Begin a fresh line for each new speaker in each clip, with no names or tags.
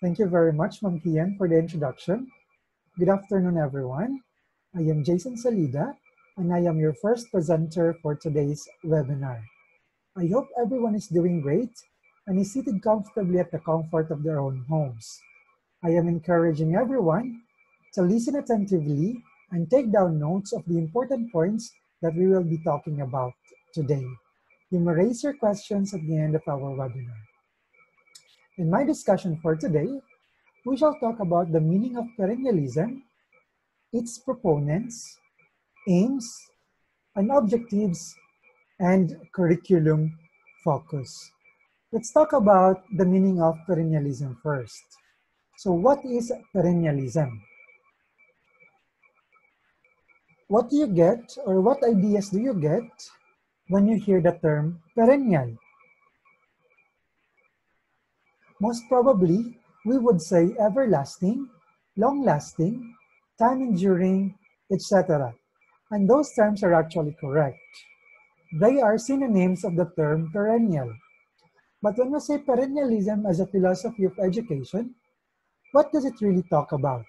Thank you very much, Ma'am Kian, for the introduction. Good afternoon, everyone. I am Jayson Salida, and I am your first presenter for today's webinar. I hope everyone is doing great and is seated comfortably at the comfort of their own homes. I am encouraging everyone to listen attentively and take down notes of the important points that we will be talking about today. You may raise your questions at the end of our webinar. In my discussion for today, we shall talk about the meaning of perennialism, its proponents, aims, and objectives, and curriculum focus. Let's talk about the meaning of perennialism first. So what is perennialism? What do you get, or what ideas do you get when you hear the term perennial? Most probably, we would say everlasting, long-lasting, time-enduring, etc. And those terms are actually correct. They are synonyms of the term perennial. But when we say perennialism as a philosophy of education, what does it really talk about?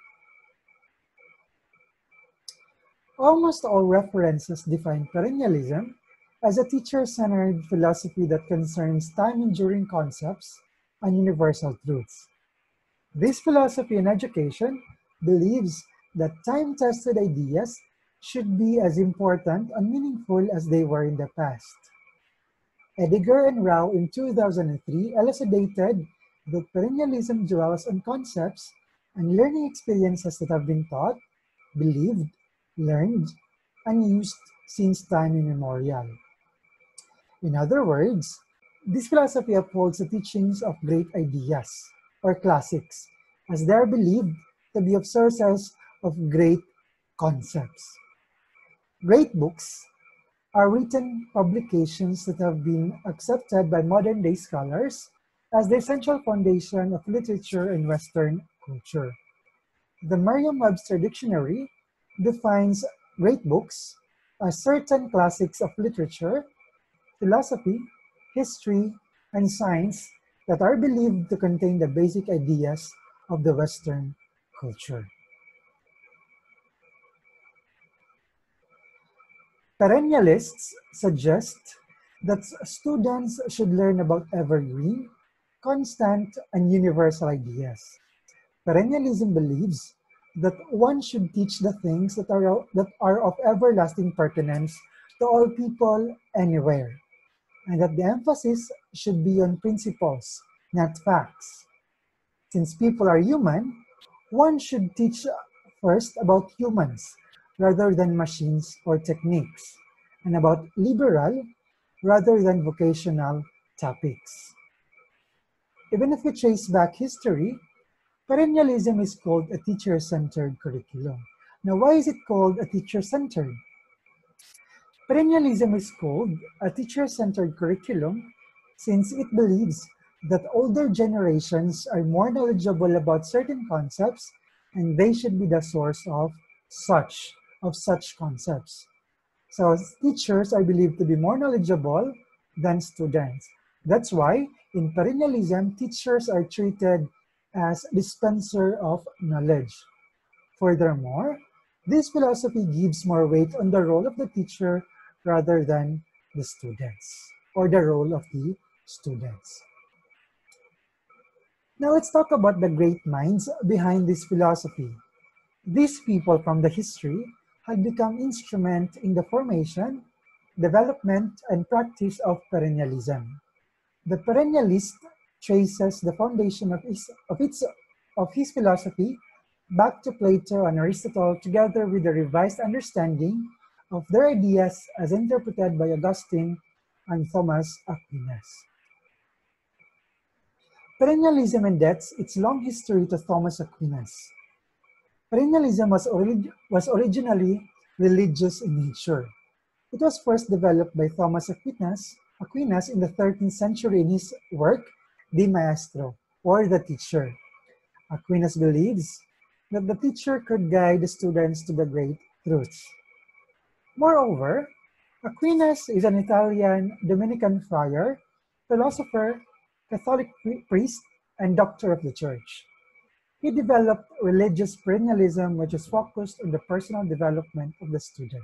Almost all references define perennialism as a teacher-centered philosophy that concerns time-enduring concepts and universal truths. This philosophy in education believes that time-tested ideas should be as important and meaningful as they were in the past. Ediger and Rao in 2003 elucidated that perennialism dwells on concepts and learning experiences that have been taught, believed, learned, and used since time immemorial. In other words, this philosophy upholds the teachings of great ideas, or classics, as they are believed to be of sources of great concepts. Great books are written publications that have been accepted by modern-day scholars as the essential foundation of literature in Western culture. The Merriam-Webster Dictionary defines great books as certain classics of literature, philosophy, history, and science that are believed to contain the basic ideas of the Western culture. Perennialists suggest that students should learn about evergreen, constant, and universal ideas. Perennialism believes that one should teach the things that are of everlasting pertinence to all people anywhere, and that the emphasis should be on principles, not facts. Since people are human, one should teach first about humans rather than machines or techniques, and about liberal rather than vocational topics. Even if we trace back history, perennialism is called a teacher-centered curriculum. Now, why is it called a teacher-centered? Perennialism is called a teacher-centered curriculum since it believes that older generations are more knowledgeable about certain concepts and they should be the source of such concepts. So teachers are believed to be more knowledgeable than students. That's why in perennialism, teachers are treated as dispenser of knowledge. Furthermore, this philosophy gives more weight on the role of the teacher rather than the students, or the role of the students. Now let's talk about the great minds behind this philosophy. These people from the history had become instrument in the formation, development, and practice of perennialism. The perennialist traces the foundation of his philosophy back to Plato and Aristotle, together with a revised understanding of their ideas as interpreted by Augustine and Thomas Aquinas. Perennialism indebts its long history to Thomas Aquinas. Perennialism was originally religious in nature. It was first developed by Thomas Aquinas in the 13th century in his work, De Maestro, or the teacher. Aquinas believes that the teacher could guide the students to the great truths. Moreover, Aquinas is an Italian Dominican friar, philosopher, Catholic priest, and doctor of the church. He developed religious perennialism, which is focused on the personal development of the student.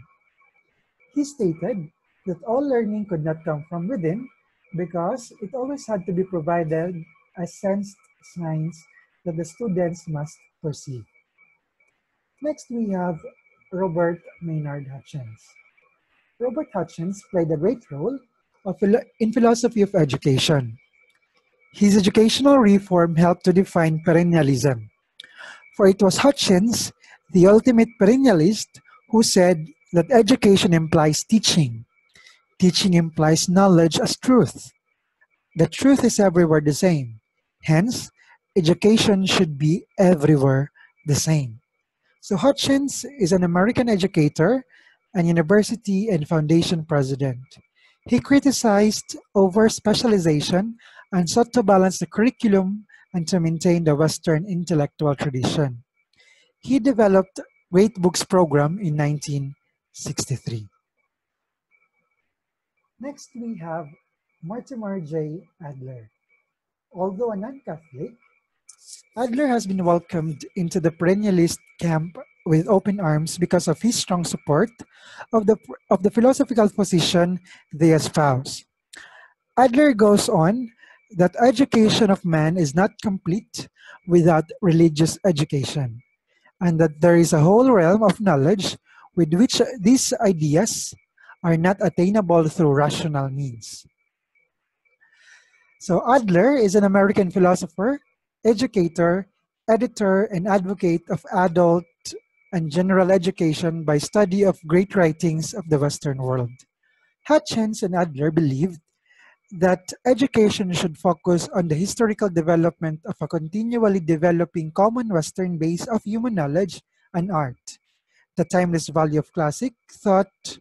He stated that all learning could not come from within because it always had to be provided as sensed signs that the students must perceive. Next, we have Robert Maynard Hutchins. Robert Hutchins played a great role in philosophy of education. His educational reform helped to define perennialism, for it was Hutchins, the ultimate perennialist, who said that education implies teaching. Teaching implies knowledge as truth. The truth is everywhere the same. Hence, education should be everywhere the same. So Hutchins is an American educator and university and foundation president. He criticized over specialization and sought to balance the curriculum and to maintain the Western intellectual tradition. He developed Great Books program in 1963. Next, we have Mortimer J. Adler. Although a non-Catholic, Adler has been welcomed into the perennialist camp with open arms because of his strong support of the philosophical position they espouse. Adler goes on that education of man is not complete without religious education, and that there is a whole realm of knowledge with which these ideas are not attainable through rational means. So Adler is an American philosopher, educator, editor, and advocate of adult and general education by study of great writings of the Western world. Hutchins and Adler believed that education should focus on the historical development of a continually developing common Western base of human knowledge and art, the timeless value of classic thought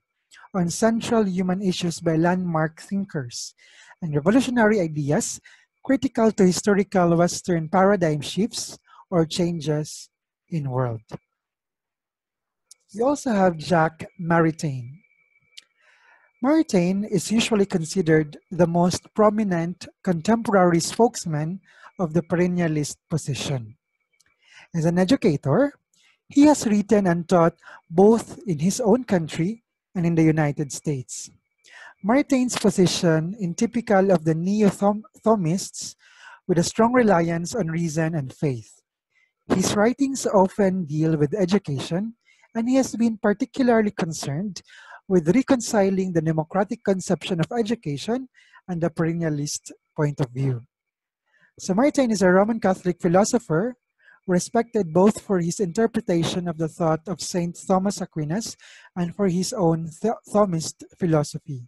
on central human issues by landmark thinkers, and revolutionary ideas critical to historical Western paradigm shifts or changes in world. We also have Jacques Maritain. Maritain is usually considered the most prominent contemporary spokesman of the perennialist position. As an educator, he has written and taught both in his own country and in the United States. Maritain's position is typical of the neo-Thomists with a strong reliance on reason and faith. His writings often deal with education, and he has been particularly concerned with reconciling the democratic conception of education and the perennialist point of view. So Maritain is a Roman Catholic philosopher respected both for his interpretation of the thought of Saint Thomas Aquinas and for his own Thomist philosophy.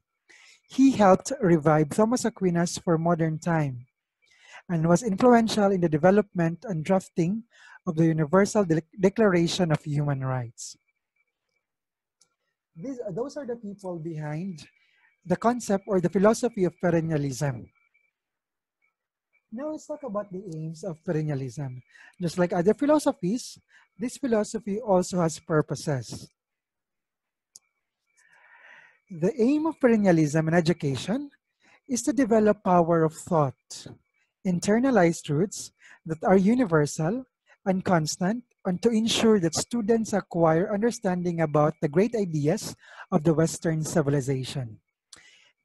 He helped revive Thomas Aquinas for modern time and was influential in the development and drafting of the Universal Declaration of Human Rights. Those are the people behind the concept or the philosophy of perennialism. Now let's talk about the aims of perennialism. Just like other philosophies, this philosophy also has purposes. The aim of perennialism in education is to develop power of thought, internalize truths that are universal and constant, and to ensure that students acquire understanding about the great ideas of the Western civilization.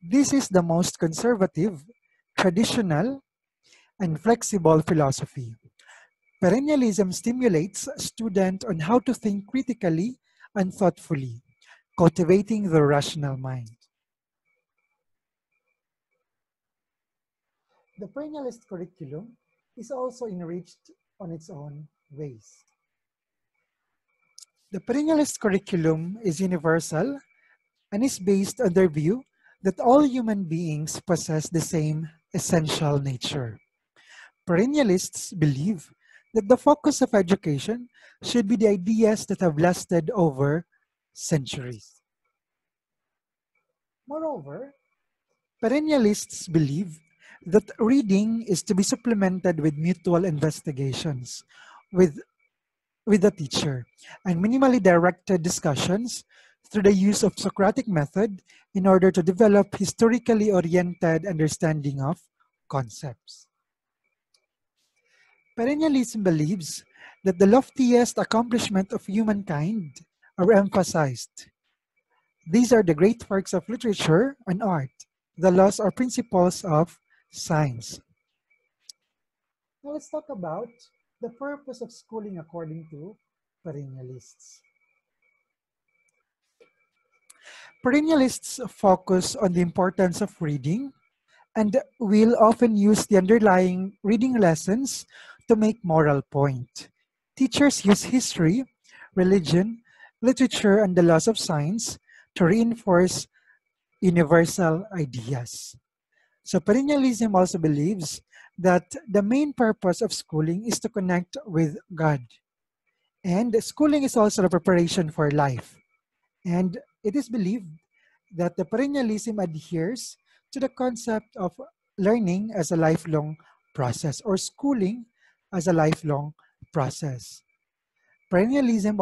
This is the most conservative, traditional, and flexible philosophy. Perennialism stimulates students on how to think critically and thoughtfully, cultivating the rational mind. The perennialist curriculum is also enriched on its own ways. The perennialist curriculum is universal and is based on their view that all human beings possess the same essential nature. Perennialists believe that the focus of education should be the ideas that have lasted over centuries. Moreover, perennialists believe that reading is to be supplemented with mutual investigations with the teacher and minimally directed discussions through the use of Socratic method in order to develop historically oriented understanding of concepts. Perennialism believes that the loftiest accomplishment of humankind are emphasized. These are the great works of literature and art, the laws or principles of science. Now let's talk about the purpose of schooling according to perennialists. Perennialists focus on the importance of reading and will often use the underlying reading lessons to make moral point. Teachers use history, religion, literature, and the laws of science to reinforce universal ideas. So perennialism also believes that the main purpose of schooling is to connect with God. And schooling is also a preparation for life. And it is believed that the perennialism adheres to the concept of learning as a lifelong process or schooling as a lifelong process. Perennialism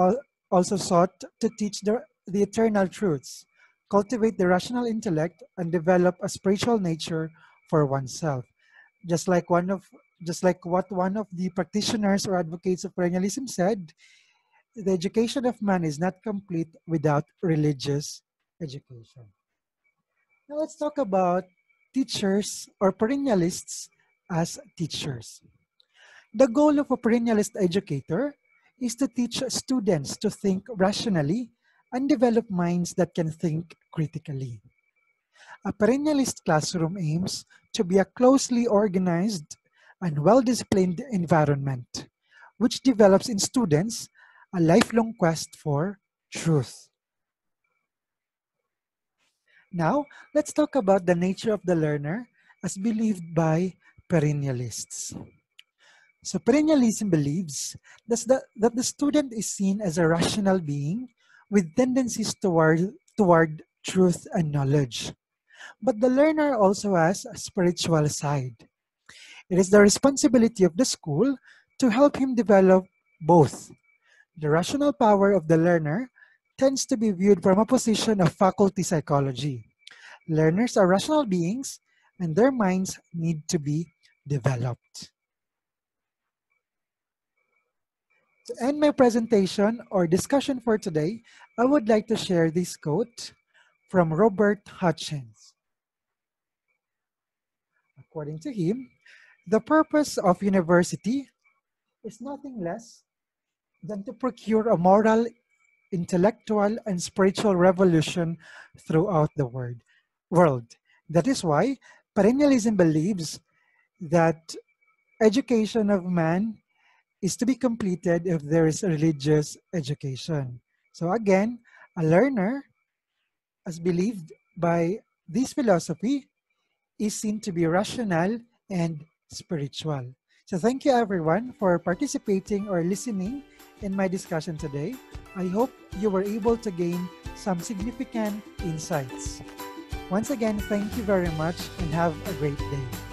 also sought to teach the eternal truths, cultivate the rational intellect, and develop a spiritual nature for oneself. Just like just like what one of the practitioners or advocates of perennialism said, the education of man is not complete without religious education. Now let's talk about teachers or perennialists as teachers. The goal of a perennialist educator is to teach students to think rationally and develop minds that can think critically. A perennialist classroom aims to be a closely organized and well-disciplined environment, which develops in students a lifelong quest for truth. Now, let's talk about the nature of the learner as believed by perennialists. So perennialism believes that the student is seen as a rational being with tendencies toward truth and knowledge. But the learner also has a spiritual side. It is the responsibility of the school to help him develop both. The rational power of the learner tends to be viewed from a position of faculty psychology. Learners are rational beings and their minds need to be developed. To end my presentation or discussion for today, I would like to share this quote from Robert Hutchins. According to him, the purpose of university is nothing less than to procure a moral, intellectual, and spiritual revolution throughout the world. That is why perennialism believes that education of man is to be completed if there is a religious education. So again, a learner, as believed by this philosophy, is seen to be rational and spiritual. So thank you everyone for participating or listening in my discussion today. I hope you were able to gain some significant insights. Once again, thank you very much and have a great day.